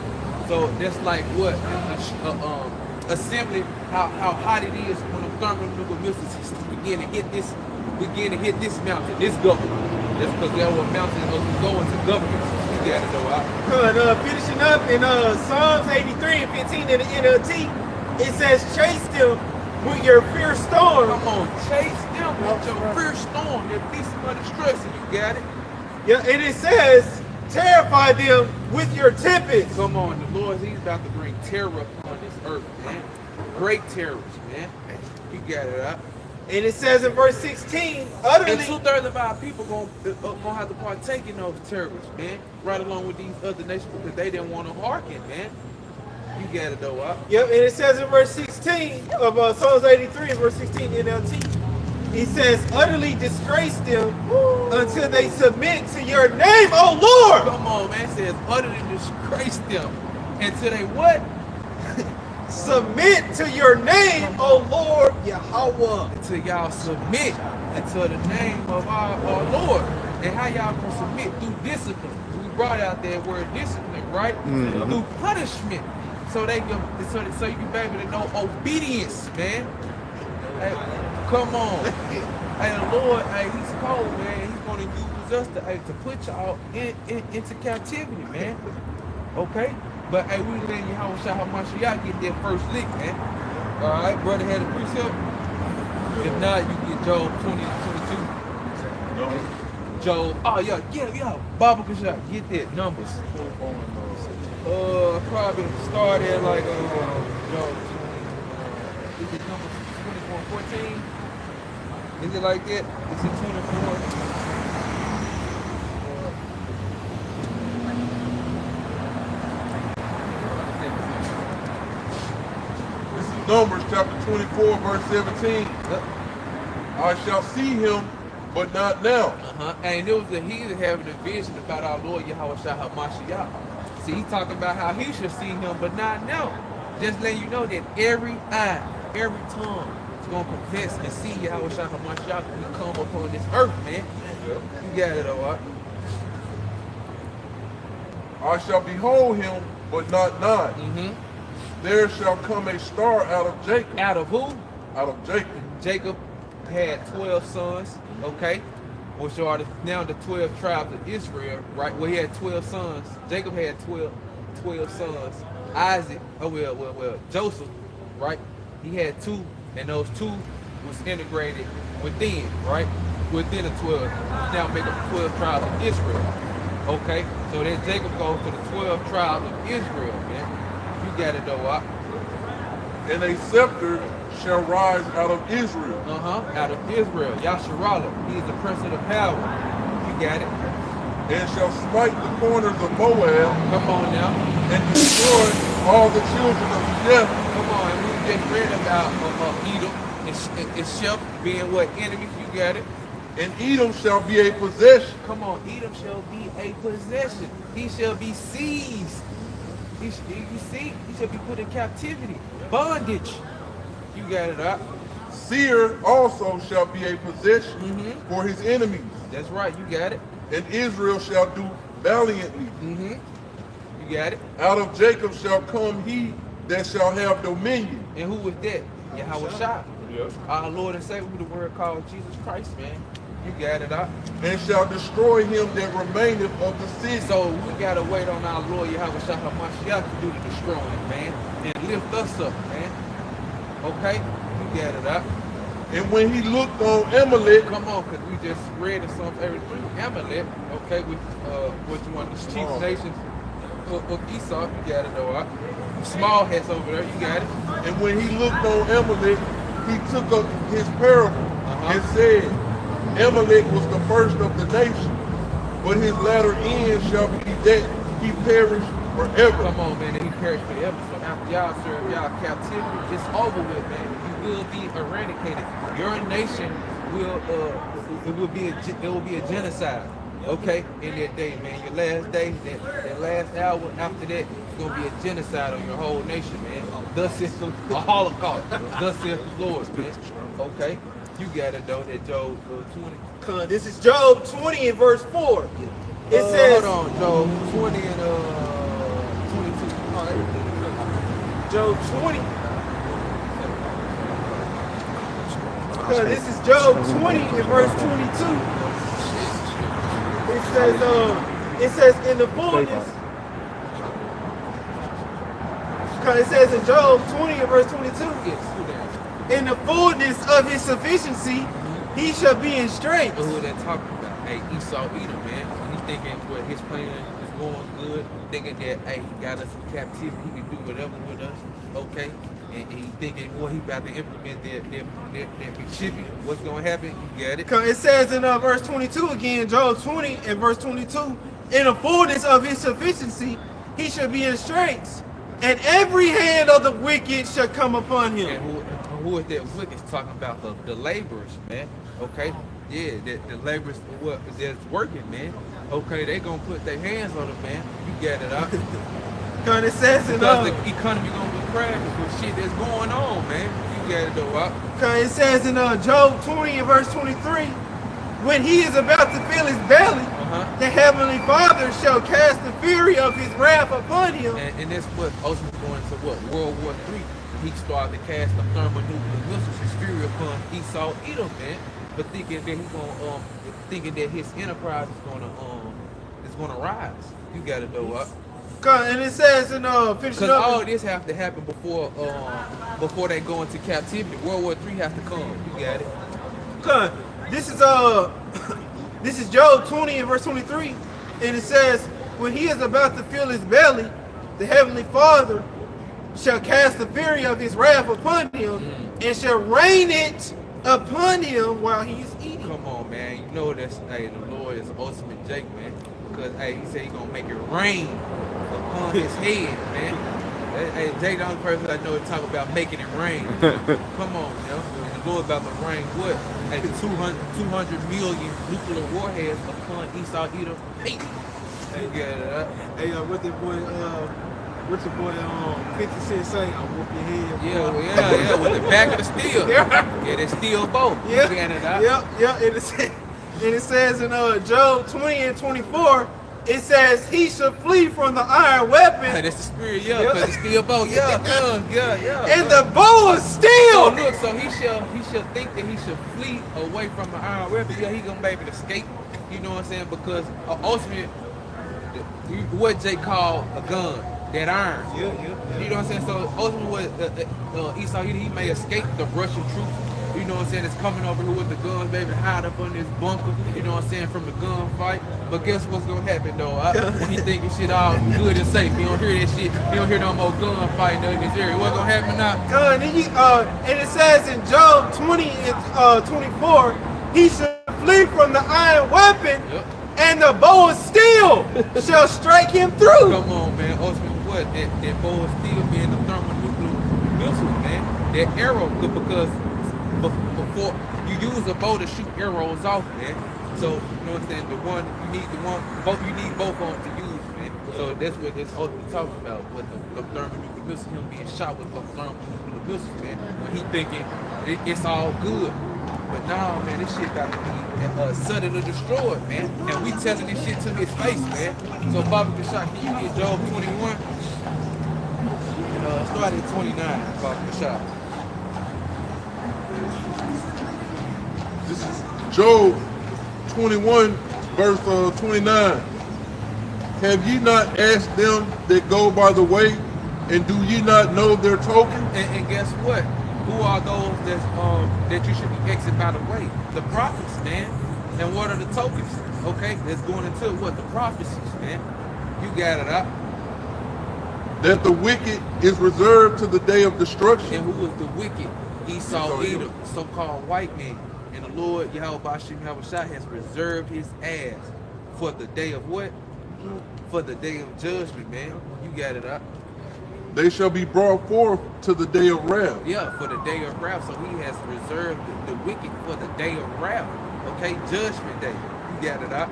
So that's like what? Assembly, how hot it is when the thermonuclear missiles begin to hit this mountain, this government. That's because there were mountains going to governments. You got to know out. Finishing up in Psalms 83 and 15 in the NLT, it says, "Chase them with your fierce storm." Come on, chase them with your fierce storm. They're beasts of destruction. You got it? Yeah, and it says, "Terrify them with your tempest." Come on, the Lord, he's about to bring terror upon this earth, man. Great terrors, man. You got it up. And it says in verse 16, And utterly, 2/3 of our people gonna have to partake in those terrorists, man. Right along with these other nations because they didn't want to hearken, man. You got it though, up. yep, and it says in verse 16 of Psalms 83 and verse 16 NLT, he says, "Utterly disgrace them until they submit to your name, O Lord." Come on, man. It says utterly disgrace them Until they what? Submit to your name, O Lord Yahweh. Until y'all submit unto the name of our Lord. And how y'all gonna submit? Through discipline. We brought out that word discipline, right? Through punishment. So they can, so you can be able to know obedience, man. Hey, come on. Hey, the Lord, hey, he's cold, man. He's gonna use us to put y'all into captivity, man. Okay? But hey, we letting you how much y'all get that first lick, man. Alright, brother had a precept. If not, you get Job 20 and 22. Job, oh yeah, Baba Kashak, get that numbers. Probably start at like Job 20. Is it number 24:14? Is it like that? Is it 24? Numbers chapter 24, verse 17. I shall see him, but not now. And there was a heathen having a vision about our Lord Yahweh Shah HaMashiach. See, he talking about how he should see him, but not now. Just letting you know that every eye, every tongue is going to confess and see Yahweh Shah HaMashiach when he come upon this earth, man. You got it, all right? I shall behold him, but not nigh. There shall come a star out of Jacob. Out of who? Out of Jacob. Jacob had 12 sons, okay? Which are now the 12 tribes of Israel, right? Well, he had 12 sons. Jacob had 12 sons. Isaac, Joseph, right? He had 2, and those 2 was integrated within, right? Within the 12. Now make up the 12 tribes of Israel, okay? So then Jacob goes to the 12 tribes of Israel, man. You got it though, Wop. And a scepter shall rise out of Israel. Out of Israel. Yasharallah. He is the prince of the power. You got it. And shall smite the corners of Moab. Come on now. And destroy all the children of Edom. Come on, and we just read about Edom and Shep being what? Enemies. You got it. And Edom shall be a possession. Come on, Edom shall be a possession. He shall be seized. You see, he shall be put in captivity, bondage. You got it up. Seir also shall be a possession for his enemies. That's right, you got it. And Israel shall do valiantly. You got it. Out of Jacob shall come he that shall have dominion. And who was that? Yahweh Shah. Our Lord and Savior, who the word called Jesus Christ, man. You got it up. And shall destroy him that remaineth of the city. So we gotta wait on our Lord Yahweh Shah HaMashiach to do the destroying, man. And lift us up, man. Okay? You got it up. And when he looked on Amalek, come on, because we just read in Psalms 83, Amalek, okay, with what you want, the chief nations of Esau, you got it though, small hats over there, you got it. And when he looked on Amalek, he took up his parable and said, Amalek was the first of the nation, but his latter end shall be that he perish forever. Come on, man, and he perished forever. So after y'all serve y'all captivity, it's over with, man. You will be eradicated. Your nation will it will be a genocide. Okay, in that day, man. Your last day, that last hour after that, it's gonna be a genocide on your whole nation, man. Thus is a Holocaust. Thus is the Lord, man. Okay. You got it though, that Job 20. This is Job 20 and verse 4. It says, hold on, Job 20 and 22. All right. Job 20. This is Job 20 and verse 22. It says in the fullness. It says in Job 20 and verse 22. In the fullness of his sufficiency, he shall be in strength. Who they talking about? Hey, Esau Edom, man. He's thinking what his plan is going good. Thinking that, hey, he got us in captivity. He can do whatever with us. Okay? And he thinking, well, he about to implement that shipping. What's going to happen? You got it? It says in verse 22 again, Job 20 and verse 22, in the fullness of his sufficiency, he shall be in strength, and every hand of the wicked shall come upon him. And who is that wicked? Talking about the laborers, man. Okay? Yeah, the laborers that's working, man. Okay, they gonna put their hands on them, man. You got it out. Cause it says in Because the economy gonna be crashing with shit that's going on, man. You got it though, Wop. Cause it says in Job 20 and verse 23, when he is about to fill his belly, the heavenly Father shall cast the fury of his wrath upon him. And that's what ultimately going to what? World War III. He started to cast the thermonuclear missiles, his fury upon Esau, Edom, man. But thinking that thinking that his enterprise is gonna rise. You got it though, Wop. And it says in finishing Because up. all this have to happen before they go into captivity. World War III has to come. You got it. This is Job 20 and verse 23, and it says, when he is about to fill his belly, the heavenly Father shall cast the fury of his wrath upon him, and shall rain it upon him while he's eating. Come on, man. You know that's the Lord is ultimate Jake, man. Because he said he's gonna make it rain upon his head, man. Jake the only person I know to talk about making it rain. Come on, you know. And the Lord about to rain what? 200 million nuclear warheads upon Esau, Edom. Hey, What the boy, what's your boy 50 Cent say? I'll whoop your head. Yeah, with the back of the steel. Yeah, that steel bow. Yeah. And it says in Job 20 and 24, it says he should flee from the iron weapon. That's the spirit, because the steel bow, yeah. And the bow of steel. So he shall think that he should flee away from the iron weapon. Yeah, he gonna be able to escape. You know what I'm saying? Because ultimately, what Jay called a gun, that iron. You know what I'm saying? So ultimately, what Esau he may escape the Russian troops. You know what I'm saying? It's coming over here with the guns, baby, hide up on this bunker. You know what I'm saying? From the gunfight. But guess what's gonna happen though? When he thinking shit all good and safe, you don't hear that shit. You don't hear no more gunfighting in this area. What's gonna happen now? And it says in Job 20 and 24, he should flee from the iron weapon, and the bow of steel shall strike him through. Come on, man. Ultimately, what? That bow of steel being the thermonuclear missile, man. That arrow, because before you use a bow to shoot arrows off, man. So you know what I'm saying? You need both of them to use, man. So that's what this ultimately talking about, with the thermonuclear missile, him being shot with the thermonuclear missiles, man. When he thinking it's all good. But nah, man, this shit got to be suddenly destroyed, man. And we telling this shit to his face, man. So Bobby Kashak, can you get Job 21? And start at 29, Bobby Kashak. This is Job 21, verse 29. Have ye not asked them that go by the way, and do ye not know their token? And guess what? Who are those that you should be exiting by the way? The prophets, man. And what are the tokens? Okay, that's going into what? The prophecies, man. You got it up. That the wicked is reserved to the day of destruction. And who was the wicked? Esau, Edom, so-called white man. And the Lord, Yahweh Bashim Yahushua, has reserved his ass for the day of what? For the day of judgment, man. You got it up. They shall be brought forth to the day of wrath. Yeah, for the day of wrath. So he has reserved the wicked for the day of wrath. Okay, judgment day. You got it up.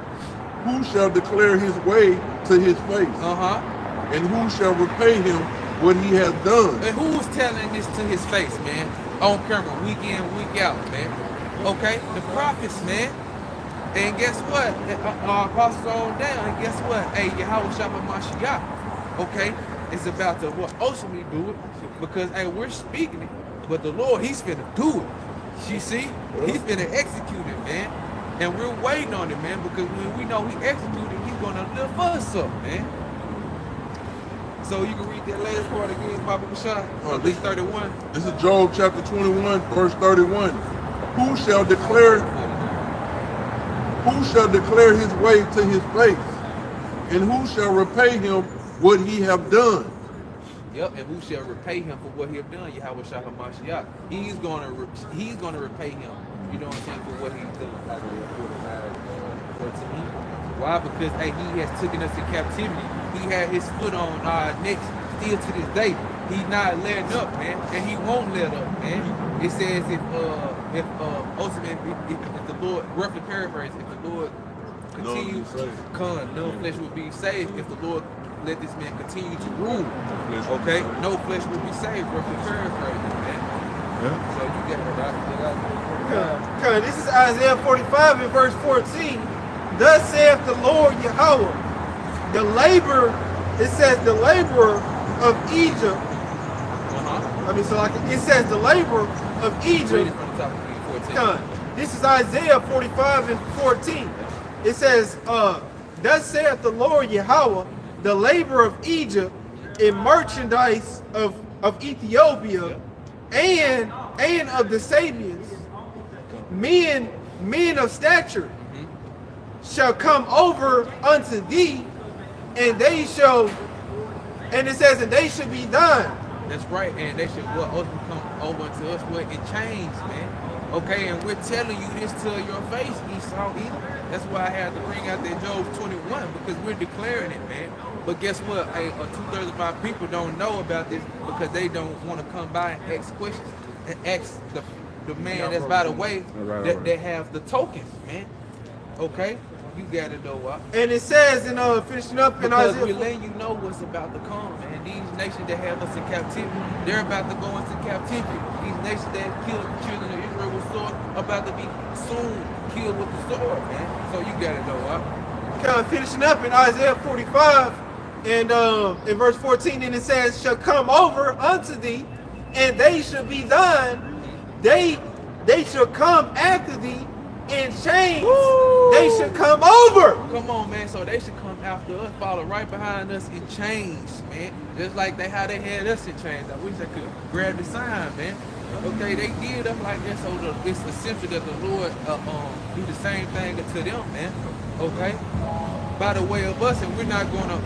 Who shall declare his way to his face? And who shall repay him what he has done? And who's telling this to his face, man? On camera, week in, week out, man. Okay, the prophets, man. And guess what? Our apostles on down. And guess what? Hey, Yahweh Shabbat Mashiach. Okay, it's about to what ultimately do it, because hey, we're speaking it, but the Lord, he's finna do it. You see, he's finna execute it, man. And we're waiting on it, man, because when we know he executed, he's gonna lift us up, man. So you can read that last part again, Baba Bashar, at least 31. This is Job chapter 21, verse 31. Who shall declare his way to his face? And who shall repay him what he have done? Yep, and who shall repay him for what he have done? Yahweh Shah HaMashiach. He's gonna repay him. You know what I'm saying, for what he's done. Why? Because hey, he has taken us to captivity. He had his foot on our necks still to this day. He's not letting up, man, and he won't let up, man. It says if ultimately if the Lord, roughly paraphrase, if the Lord continues, no flesh will be saved. If the Lord let this man continue to rule. Okay, no flesh will be saved. We're paraphrasing, man. Yeah. So you get it. Okay, this is Isaiah 45 and verse 14. Thus saith the Lord Yahweh, the labor, it says the laborer of Egypt. It says the laborer of Egypt. This is Isaiah 45 and 14. It says, thus saith the Lord Yahweh, the labor of Egypt, in merchandise of Ethiopia, and of the Sabians, men of stature, shall come over unto thee, and they shall, and it says, and they should be thine. That's right, and they should ultimately come over to us in chains, man. Okay, and we're telling you this to your face, Esau. That's why I had to bring out that Job 21, because we're declaring it, man. But guess what? 2/3 of our people don't know about this because they don't want to come by and ask questions and ask the man that's by the way that have the tokens, man. Okay? You got to know why. And it says, finishing up in because Isaiah, we're letting you know what's about to come, man. These nations that have us in captivity, they're about to go into captivity. These nations that killed the children of Israel with sword are about to be soon killed with the sword, man. So you got to know why. Kind of finishing up in Isaiah 45 and in verse 14, and it says, shall come over unto thee, and they shall be thine. They shall come after thee in chains. Woo! They should come over. Come on, man. So they should come after us, follow right behind us in chains, man. Just like how they had us in chains. I wish I could grab the sign, man. Okay, they did us like that, so it's essential that the Lord do the same thing to them, man. Okay, by the way of us, and we're not going to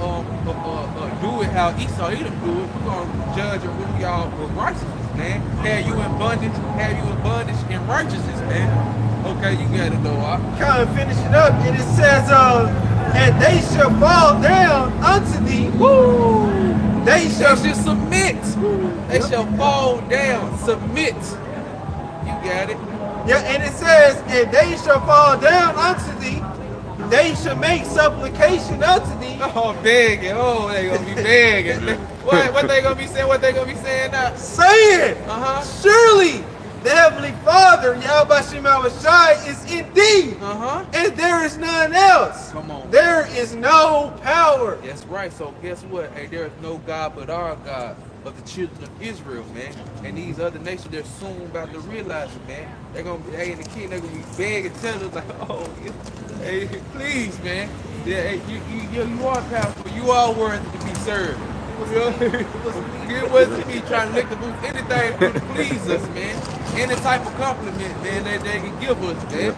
do it how Esau Edom do it. We're going to judge and rule y'all with righteousness, man. Have you in bondage in righteousness, man. Okay, you got to know. Kind of finishing up, and it says, and they shall fall down unto thee. Woo! They shall submit. They shall fall down, submit. You got it. Yeah, and it says, and they shall fall down unto thee. They shall make supplication unto thee. Oh, begging. Oh, they gonna be begging. What they gonna be saying? What they gonna be saying now? Saying, surely the Heavenly Father, Yahweh Shai, is in thee, and there is none else. Come on. There is no power. That's right. So guess what? Hey, there is no God but our God of the children of Israel, man. And these other nations, they're soon about to realize it, man. They're gonna be, in the king, they're gonna be begging, telling us like, oh, hey, please, man. Yeah, hey, you are powerful. You are worthy to be served. It wasn't me trying to lick the boots, anything to please us, man. Any type of compliment, man, that they can give us, man.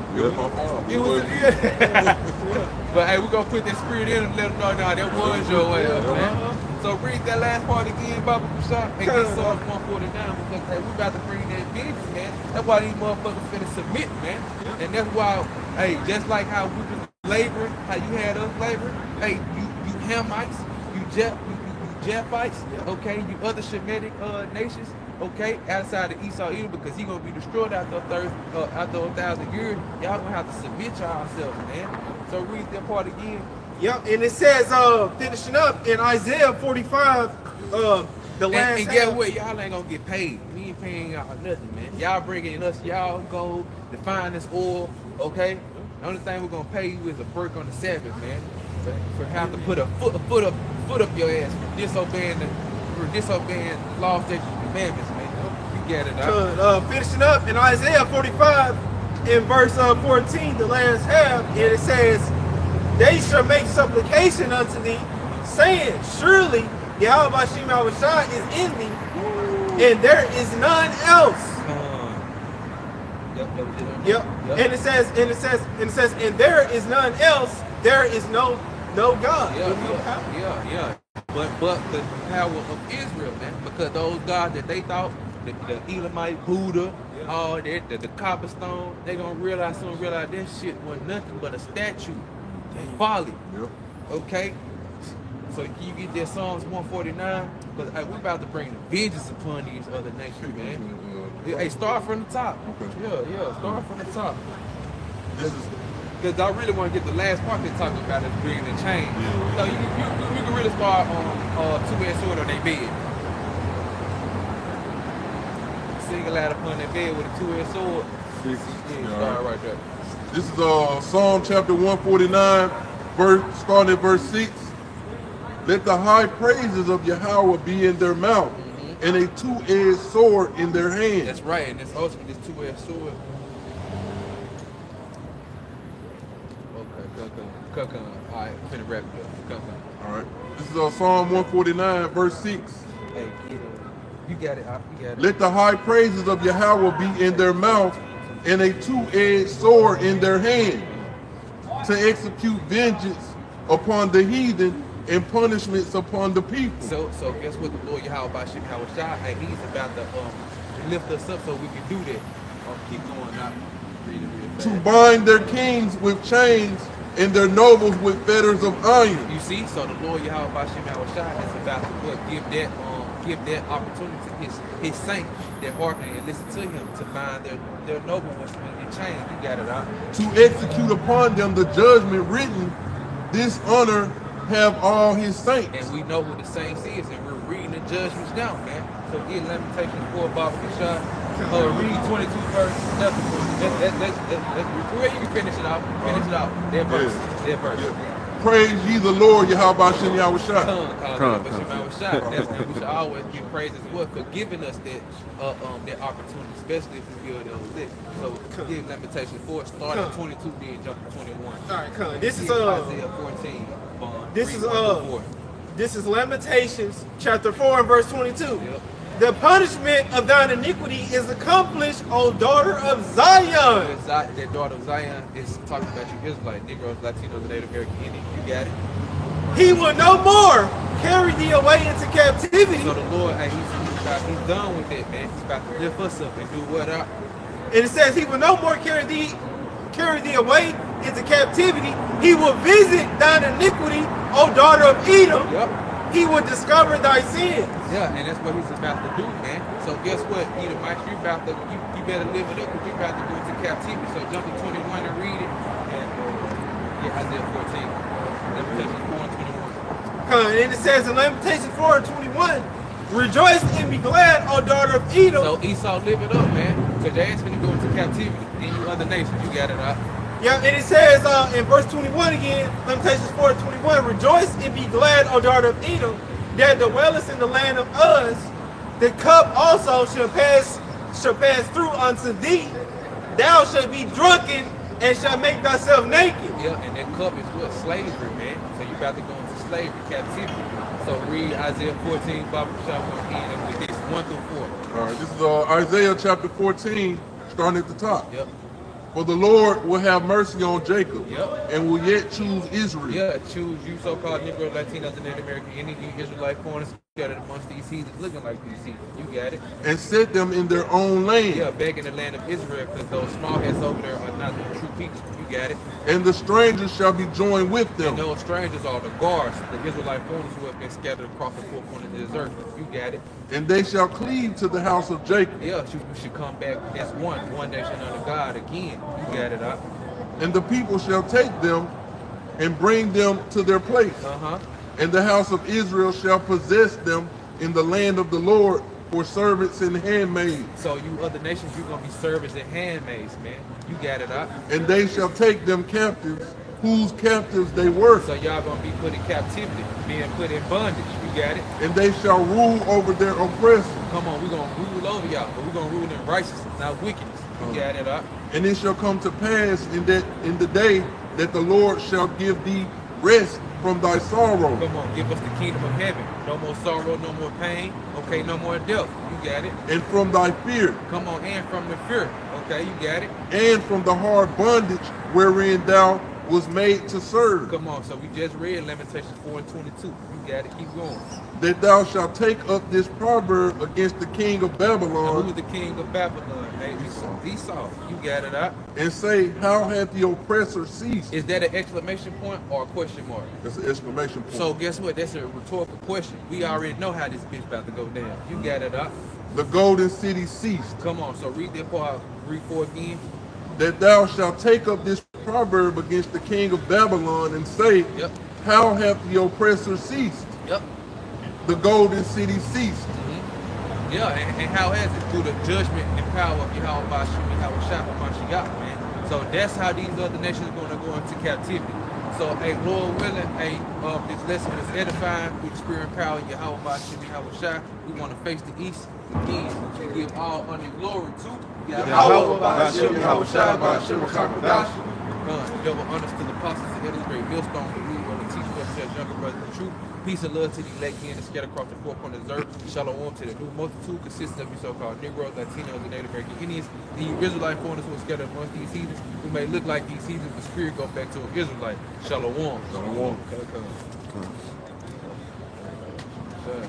But hey, we're gonna put that spirit in and let them know now that was your way up, man. So read that last part again, Baba Shop, and get Psalms 149, because hey, we about to bring that business, man. That's why these motherfuckers finna submit, man. And that's why, hey, just like how we been laboring, how you had us laboring, hey, you Hamites, you Japhites, okay, you other Shemitic nations, okay, outside of Esau Edom, because he gonna be destroyed after 1,000 years. Y'all gonna have to submit yourselves, man. So read that part again. Yep, and it says, finishing up in Isaiah 45, the last. And get what? Y'all ain't gonna get paid. We ain't paying y'all nothing, man. Y'all bringing us y'all gold, the finest oil, okay. The only thing we're gonna pay you is a break on the Sabbath, man. For having to put a foot up your ass for disobeying the law, statutes, and commandments, man. You get it, finishing up in Isaiah 45, in verse 14, the last half, and it says, they shall make supplication unto thee, saying, surely Yahweh Shai is in thee, and there is none else. Yep. And it says, and there is none else. There is no God. Yeah. But the power of Israel, man, because those gods that they thought, the Elamite Buddha, all that, the copper stone, they gonna realize that shit was nothing but a statue. Folly. Yep. Okay? So you get that Psalms 149, because hey, we're about to bring the vengeance upon these other nations, man. Hey, start from the top. Okay. Yeah, start from the top. because I really want to get the last part they're talking about is bringing the change. Yeah. So you can really start on two-edged sword on their bed. Single out upon their bed with a two-edged sword. Yeah, Start right there. This is Psalm chapter 149, starting at verse 6. Let the high praises of Yahweh be in their mouth, and a two-edged sword in their hand. That's right, and it's also this two-edged sword. Okay, come. All right, I'm finna wrap it up. Come. All right. This is Psalm 149, verse 6. Hey, you got it. You got it. Let the high praises of Yahweh be in their mouth, and a two-edged sword in their hand, to execute vengeance upon the heathen and punishments upon the people. So guess what? The Lord Yahweh Bashim Hawashai, hey, he's about to lift us up so we can do that. Keep going now. Read it To bind their kings with chains and their nobles with fetters of iron. You see, so the Lord Yahweh Bashim Hawashai is about to give that opportunity to his saints that hearken and listen to him to bind their noble ones in chains. You got it out. To execute upon them the judgment written, this honor have all his saints. And we know what the saints is, and we're reading the judgments now, man. So get Lamentations 4 about the shot. Read 22 verse. You can finish it out. Finish it out. That verse. That verse. Yeah. Praise ye the Lord, Yahweh Shem Yahushua. We should always give praise as well for giving us that opportunity, especially if we build those lit. So give Lamentations 4, start at 22, then jump to 21. All right, come. This is Isaiah 14. This is Lamentations chapter 4 and verse 22. Yep. The punishment of thine iniquity is accomplished, O daughter of Zion. That daughter of Zion is talking about you Israelites, Negroes, Latinos, Native American Indians. You got it? He will no more carry thee away into captivity. So the Lord, he's done with it, man. He's about to lift us up and do what up. And it says he will no more carry thee away into captivity. He will visit thine iniquity, O daughter of Edom. Yep. He will discover thy sins. Yeah, and that's what he's about to do, man. So guess what? You better live it up because you're about to go into captivity. So jump to 21 and read it. And Isaiah 14. Lamentations 4 and 21. And it says in Lamentations 4 and 21, rejoice and be glad, O daughter of Edom. So Esau, live it up, man. Because they're asking to go into captivity. And you other nations, you got it out. Yeah, and it says in verse 21 again, Lamentations 4 and 21, rejoice and be glad, O daughter of Edom, that dwellest in the land of Uz. The cup also shall pass through unto thee. Thou shalt be drunken and shalt make thyself naked. Yeah, and that cup is what? Slavery, man. So you about to go into slavery, captivity. So read Isaiah 14, Bible chapter 1, and with this 1 through 4. All right, this is Isaiah chapter 14, starting at the top. Yep. For the Lord will have mercy on Jacob, Yep. and will yet choose Israel. Yeah, choose you so-called Negro, Latinos, and Native American Indians, you Israelite foreigners scattered amongst these heathens looking like these heathens. You got it? And set them in their own land. Yeah, back in the land of Israel, because those small heads over there are not the true people. You got it? And the strangers shall be joined with And them. those strangers are the guards, the Israelite foreigners who have been scattered across the four corners of this earth. You got it? And they shall cleave to the house of Jacob. Yeah, you should come back as one nation under God again. You got it, huh? And the people shall take them and bring them to their place. And the house of Israel shall possess them in the land of the Lord for servants and handmaids. So you other nations, you're going to be servants and handmaids, man. You got it, huh? And they shall take them captives, whose captives they were. So y'all going to be put in captivity, being put in bondage. You got it? And they shall rule over their oppressors. Come on, we're going to rule over y'all, but we're going to rule in righteousness, not wickedness. You got it, huh? And it shall come to pass in the day that the Lord shall give thee rest from thy sorrow. Come on, give us the kingdom of heaven. No more sorrow, no more pain. Okay, no more death. You got it. And from thy fear. Come on, and from the fear. Okay, you got it. And from the hard bondage wherein thou was made to serve. Come on, so we just read Lamentations 4 and 22. You got it. Keep going. That thou shalt take up this proverb against the king of Now, Babylon. who is the king of Babylon? Hey, Esau. You got it up. And say, how hath the oppressor ceased? Is that an exclamation point or a question mark? That's an exclamation point. So guess what? That's a rhetorical question. We already know how this bitch about to go down. You got it up. The golden city ceased. Come on, so read that part. Read 4 again. That thou shalt take up this proverb against the king of Babylon and say, Yep. how hath the oppressor ceased? Yep. The golden city ceased. Yeah, and how has it? Through the judgment and power of Yahweh Bashim, Yahweh Shah, Mashiach, man. So that's how these other nations are going to go into captivity. So, hey, Lord willing, hey, this lesson is edifying through the spirit and power of Yahweh Bashim, Yahweh Shah. We want to face the east again and give all honor and glory to Yahweh Bashim, Yahweh Shah, Bashim, Chakadash. Double honors to the apostles and elders, great millstone, the leader of the teacher of church, younger brothers in truth. Peace and love to the elect and scattered across the four corners of the earth. Shalom to the new multitude consisting of you so-called Negroes, Latinos, and Native American Indians. The Israelite foreigners who are scattered amongst these heathens, who may look like these heathens, but spirit go back to an Israelite. Shalom. Shalom. Okay.